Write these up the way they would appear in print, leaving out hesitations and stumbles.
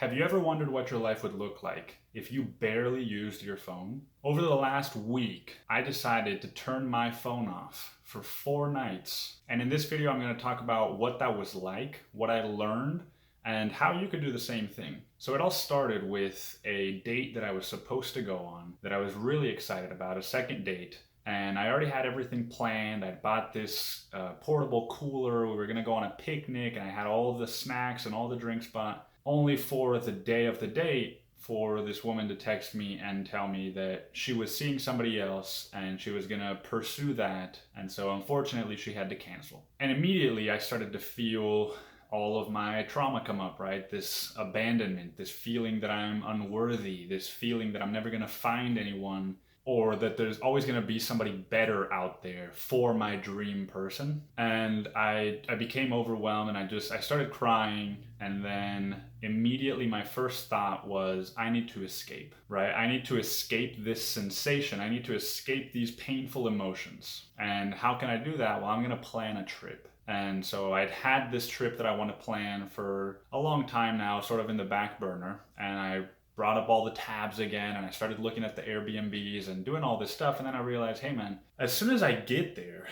Have you ever wondered what your life would look like if you barely used your phone? Over the last week, I decided to turn my phone off for 4 nights. And in this video, I'm going to talk about what that was like, what I learned, and how you could do the same thing. So it all started with a date that I was supposed to go on that I was really excited about, a second date. And I already had everything planned. I bought this portable cooler. We were going to go on a picnic, and I had all of the snacks and all the drinks bought. Only for the day of the date for this woman to text me and tell me that she was seeing somebody else and she was gonna pursue that. And so unfortunately she had to cancel. And immediately I started to feel all of my trauma come up, right? This abandonment, this feeling that I'm unworthy, this feeling that I'm never gonna find anyone, or that there's always going to be somebody better out there for my dream person. And I became overwhelmed, and I started crying. And then immediately my first thought was, I need to escape, right? I need to escape this sensation. I need to escape these painful emotions. And how can I do that? Well, I'm going to plan a trip. And so I'd had this trip that I want to plan for a long time now, sort of in the back burner. And I brought up all the tabs again, and I started looking at the Airbnbs and doing all this stuff. And then I realized, hey man, as soon as I get there,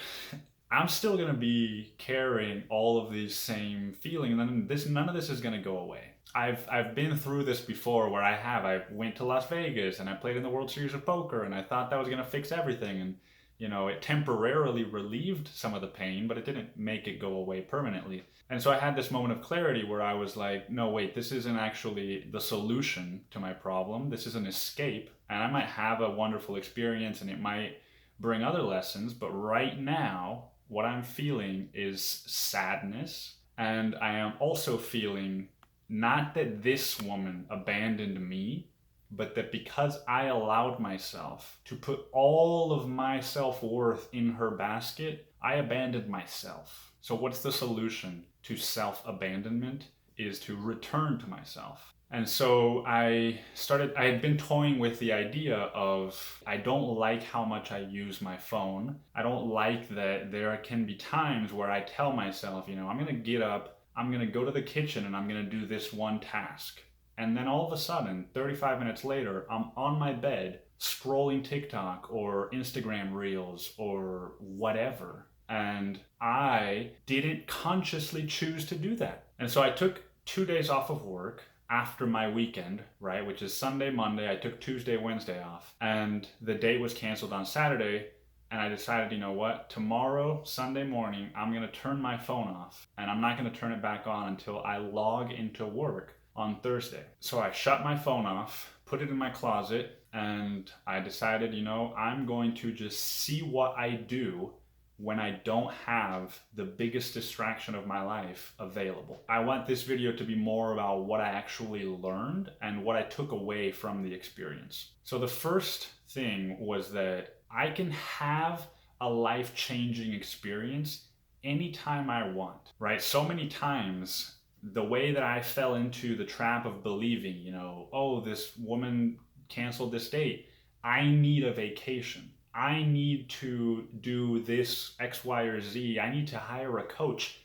I'm still going to be carrying all of these same feelings, and then none of this is going to go away. I've been through this before where I went to Las Vegas and I played in the World Series of Poker, and I thought that was going to fix everything. And it temporarily relieved some of the pain, but it didn't make it go away permanently. And so I had this moment of clarity where I was like, no, wait, this isn't actually the solution to my problem. This is an escape, and I might have a wonderful experience and it might bring other lessons. But right now, what I'm feeling is sadness. And I am also feeling not that this woman abandoned me, but that because I allowed myself to put all of my self-worth in her basket, I abandoned myself. So what's the solution to self-abandonment? Is to return to myself. And so I had been toying with the idea of, I don't like how much I use my phone. I don't like that there can be times where I tell myself, I'm gonna get up, I'm gonna go to the kitchen, and I'm gonna do this one task. And then all of a sudden, 35 minutes later, I'm on my bed scrolling TikTok or Instagram Reels or whatever. And I didn't consciously choose to do that. And so I took 2 days off of work after my weekend, right, which is Sunday, Monday. I took Tuesday, Wednesday off. And the date was canceled on Saturday. And I decided, you know what, tomorrow, Sunday morning, I'm going to turn my phone off. And I'm not going to turn it back on until I log into work on Thursday. So I shut my phone off, put it in my closet, and I decided, I'm going to just see what I do when I don't have the biggest distraction of my life available. I want this video to be more about what I actually learned and what I took away from the experience. So the first thing was that I can have a life-changing experience anytime I want, right? So many times, the way that I fell into the trap of believing, oh, this woman canceled this date, I need a vacation. I need to do this X, Y, or Z. I need to hire a coach.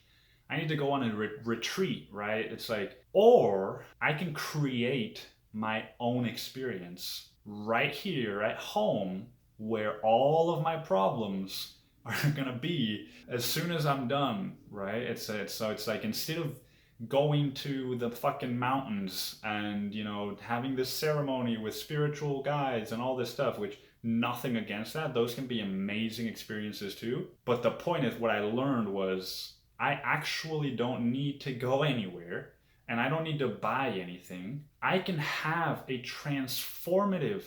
I need to go on a retreat, right? It's like, or I can create my own experience right here at home where all of my problems are going to be as soon as I'm done, right? So it's like, instead of going to the fucking mountains and, having this ceremony with spiritual guides and all this stuff, which nothing against that. Those can be amazing experiences too. But the point is, what I learned was I actually don't need to go anywhere, and I don't need to buy anything. I can have a transformative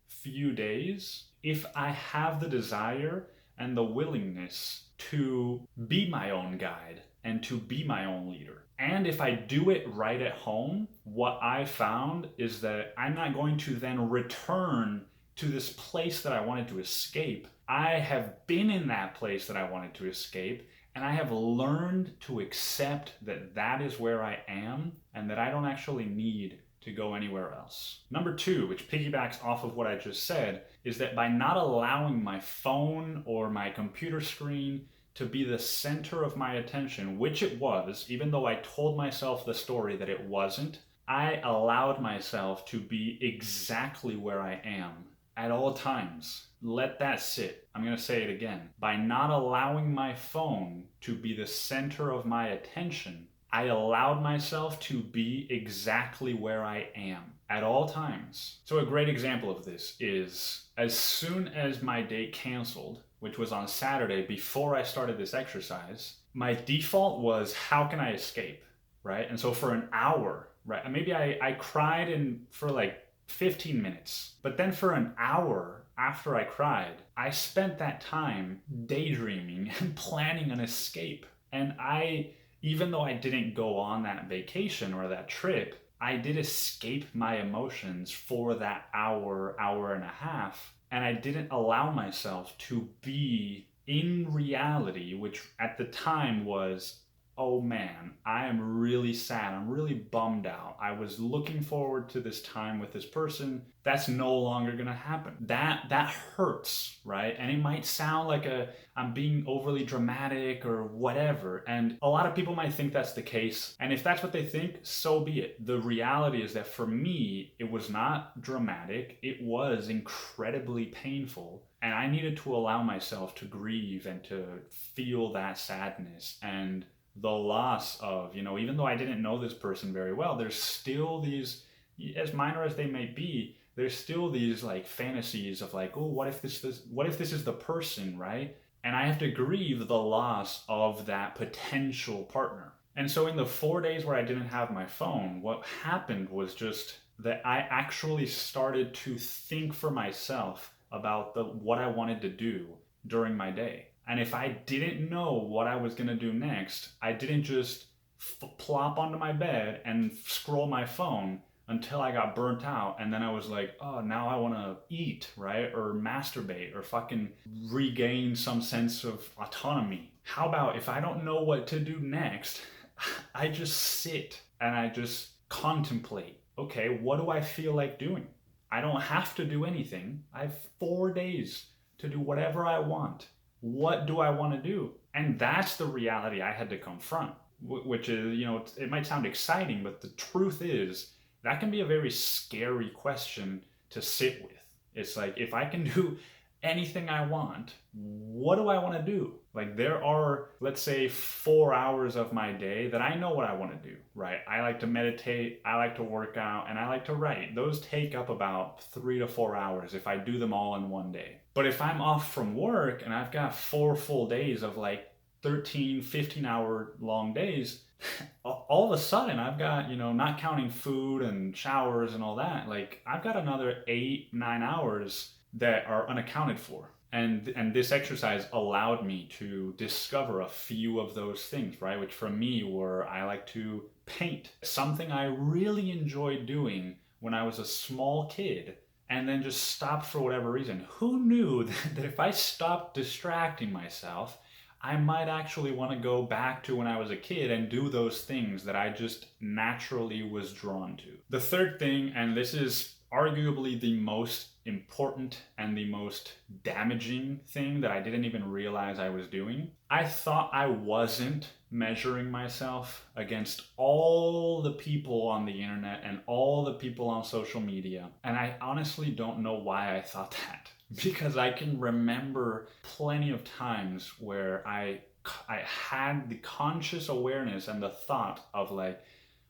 few days if I have the desire and the willingness to be my own guide and to be my own leader. And if I do it right at home, what I found is that I'm not going to then return to this place that I wanted to escape. I have been in that place that I wanted to escape, and I have learned to accept that that is where I am and that I don't actually need to go anywhere else. Number two, which piggybacks off of what I just said, is that by not allowing my phone or my computer screen to be the center of my attention, which it was, even though I told myself the story that it wasn't, I allowed myself to be exactly where I am at all times. Let that sit. I'm going to say it again. By not allowing my phone to be the center of my attention, I allowed myself to be exactly where I am at all times. So a great example of this is as soon as my date canceled, which was on Saturday before I started this exercise, my default was, how can I escape? Right? And so for an hour, right? Maybe I cried for like 15 minutes, but then for an hour after I cried, I spent that time daydreaming and planning an escape. And even though I didn't go on that vacation or that trip, I did escape my emotions for that hour, hour and a half. And I didn't allow myself to be in reality, which at the time was, oh man, I am really sad. I'm really bummed out. I was looking forward to this time with this person. That's no longer gonna happen. That hurts, right? And it might sound like I'm being overly dramatic or whatever. And a lot of people might think that's the case. And if that's what they think, so be it. The reality is that for me, it was not dramatic. It was incredibly painful. And I needed to allow myself to grieve and to feel that sadness and the loss of, even though I didn't know this person very well, there's still these, as minor as they may be, there's still these like fantasies of like, oh, what if this is the person, right? And I have to grieve the loss of that potential partner. And so in the 4 days where I didn't have my phone, what happened was just that I actually started to think for myself about what I wanted to do during my day. And if I didn't know what I was going to do next, I didn't just plop onto my bed and scroll my phone until I got burnt out. And then I was like, oh, now I want to eat, right? Or masturbate or fucking regain some sense of autonomy. How about if I don't know what to do next, I just sit and I just contemplate, okay, what do I feel like doing? I don't have to do anything. I have 4 days to do whatever I want. What do I want to do? And that's the reality I had to confront, which is, it might sound exciting, but the truth is that can be a very scary question to sit with. It's like, if I can do anything I want, what do I want to do? Like there are, let's say 4 hours of my day that I know what I want to do, right? I like to meditate, I like to work out, and I like to write. Those take up about 3 to 4 hours if I do them all in one day. But if I'm off from work and I've got 4 full days of like 13, 15 hour long days, all of a sudden I've got, not counting food and showers and all that, like I've got another 8, 9 hours that are unaccounted for. And this exercise allowed me to discover a few of those things, right? Which for me were, I like to paint, something I really enjoyed doing when I was a small kid, and then just stopped for whatever reason. Who knew that if I stopped distracting myself, I might actually want to go back to when I was a kid and do those things that I just naturally was drawn to. The third thing, and this is arguably the most important and the most damaging thing that I didn't even realize I was doing. I thought I wasn't measuring myself against all the people on the internet and all the people on social media. And I honestly don't know why I thought that, because I can remember plenty of times where I had the conscious awareness and the thought of like,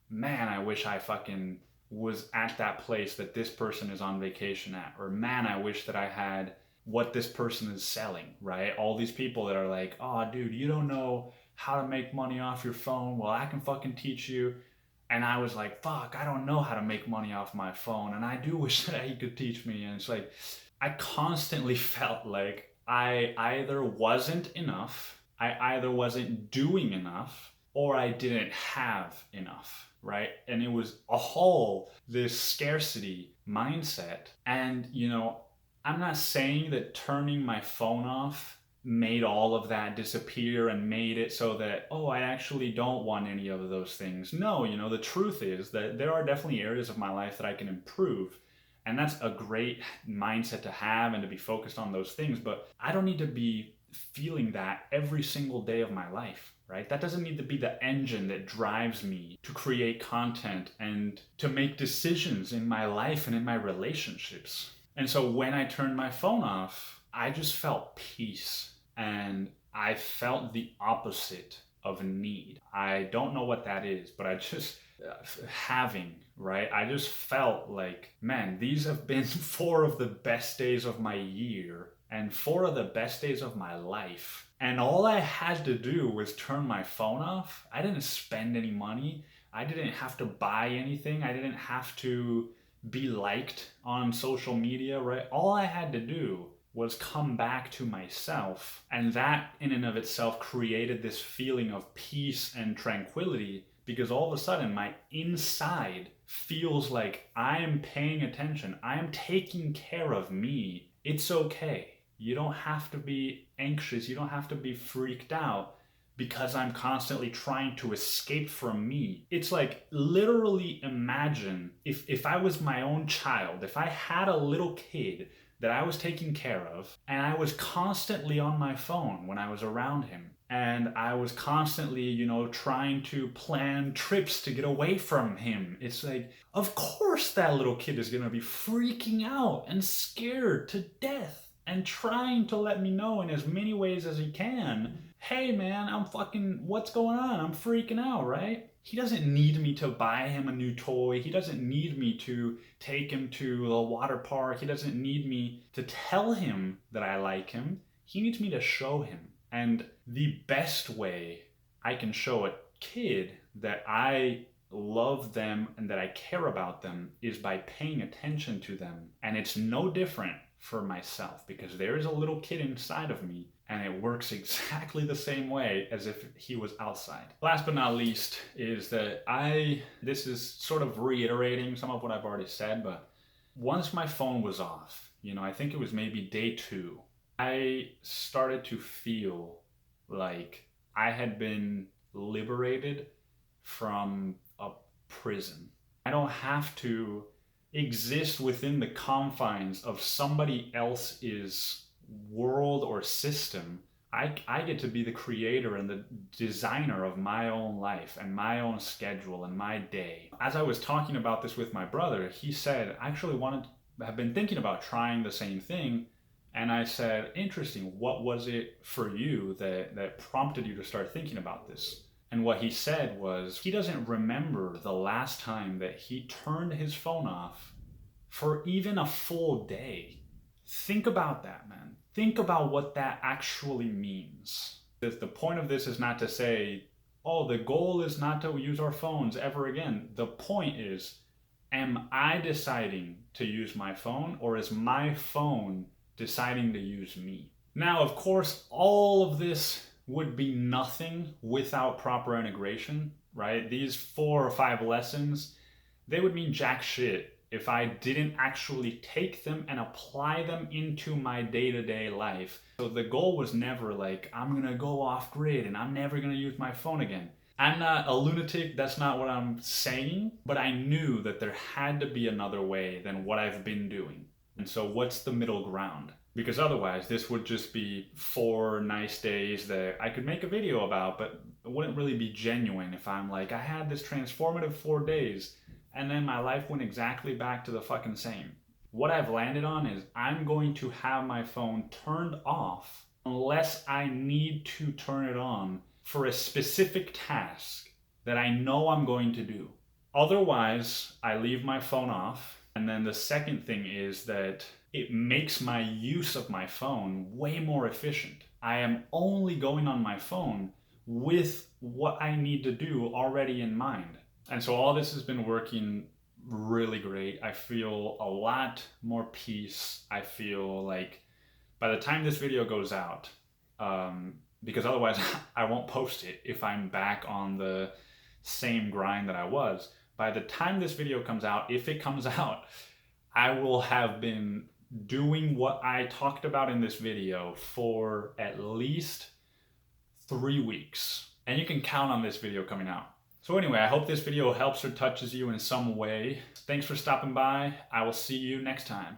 man, I wish I fucking was at that place that this person is on vacation at, or man, I wish that I had what this person is selling, right? All these people that are like, oh dude, you don't know how to make money off your phone. Well, I can fucking teach you. And I was like, fuck, I don't know how to make money off my phone. And I do wish that he could teach me. And it's like, I constantly felt like I either wasn't enough, I either wasn't doing enough, or I didn't have enough. Right? And it was this scarcity mindset. And, I'm not saying that turning my phone off made all of that disappear and made it so that, oh, I actually don't want any of those things. No, the truth is that there are definitely areas of my life that I can improve. And that's a great mindset to have and to be focused on those things. But I don't need to be feeling that every single day of my life, right? That doesn't need to be the engine that drives me to create content and to make decisions in my life and in my relationships. And so when I turned my phone off, I just felt peace, and I felt the opposite of need. I don't know what that is, but I just having, right? I just felt like, man, these have been 4 of the best days of my year and 4 of the best days of my life. And all I had to do was turn my phone off. I didn't spend any money. I didn't have to buy anything. I didn't have to be liked on social media, right? All I had to do was come back to myself. And that in and of itself created this feeling of peace and tranquility, because all of a sudden my inside feels like I am paying attention. I am taking care of me. It's okay. You don't have to be anxious. You don't have to be freaked out because I'm constantly trying to escape from me. It's like, literally imagine if I was my own child, if I had a little kid that I was taking care of, and I was constantly on my phone when I was around him. And I was constantly, trying to plan trips to get away from him. It's like, of course that little kid is gonna be freaking out and scared to death and trying to let me know in as many ways as he can, hey man, what's going on? I'm freaking out, right? He doesn't need me to buy him a new toy. He doesn't need me to take him to the water park. He doesn't need me to tell him that I like him. He needs me to show him. And the best way I can show a kid that I love them and that I care about them is by paying attention to them. And it's no different for myself, because there is a little kid inside of me, and it works exactly the same way as if he was outside. Last but not least is that this is sort of reiterating some of what I've already said, but once my phone was off, I think it was maybe day 2, I started to feel like I had been liberated from a prison. I don't have to exist within the confines of somebody else's world or system. I get to be the creator and the designer of my own life and my own schedule and my day. As I was talking about this with my brother, he said, I actually have been thinking about trying the same thing. And I said, interesting, what was it for you that prompted you to start thinking about this? And what he said was, he doesn't remember the last time that he turned his phone off for even a full day. Think about that, man. Think about what that actually means. The point of this is not to say, oh, the goal is not to use our phones ever again. The point is, am I deciding to use my phone, or is my phone deciding to use me? Now, of course, all of this would be nothing without proper integration, right? These 4 or 5 lessons, they would mean jack shit if I didn't actually take them and apply them into my day-to-day life. So the goal was never like, I'm gonna go off grid and I'm never gonna use my phone again. I'm not a lunatic, that's not what I'm saying, but I knew that there had to be another way than what I've been doing. And so what's the middle ground? Because otherwise this would just be 4 nice days that I could make a video about, but it wouldn't really be genuine if I'm like, I had this transformative 4 days and then my life went exactly back to the fucking same. What I've landed on is I'm going to have my phone turned off unless I need to turn it on for a specific task that I know I'm going to do. Otherwise, I leave my phone off. And then the second thing is that it makes my use of my phone way more efficient. I am only going on my phone with what I need to do already in mind. And so all this has been working really great. I feel a lot more peace. I feel like by the time this video goes out, because otherwise I won't post it if I'm back on the same grind that I was. By the time this video comes out, if it comes out, I will have been doing what I talked about in this video for at least 3 weeks. And you can count on this video coming out. So anyway, I hope this video helps or touches you in some way. Thanks for stopping by. I will see you next time.